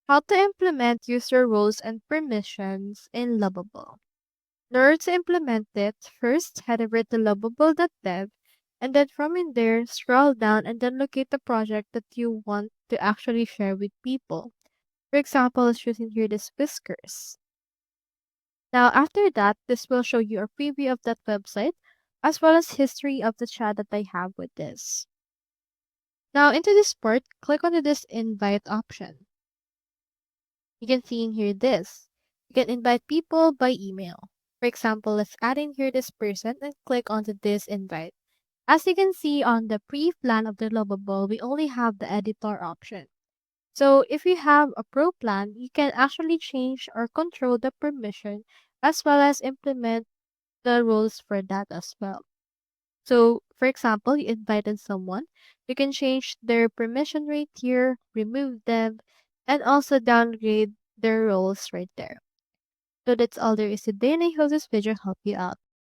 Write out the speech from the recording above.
How to implement user roles and permissions in Lovable. In order to implement it, first head over to lovable.dev and then from in there, scroll down and then locate the project that you want to actually share with people. For example, let's choose in here this whiskers. Now after that, this will show you a preview of that website as well as history of the chat that I have with this. Now into this part, click on this invite option. You can see in here this. You can invite people by email. For example, let's add in here this person and click onto this invite. As you can see on the pre-plan of the Lovable, we only have the editor option. So if you have a pro plan, you can actually change or control the permission as well as implement the rules for that as well. So for example, you invited someone, you can change their permission right here, remove them, and also downgrade their roles right there. So that's all there is today, and I hope this video helped you out.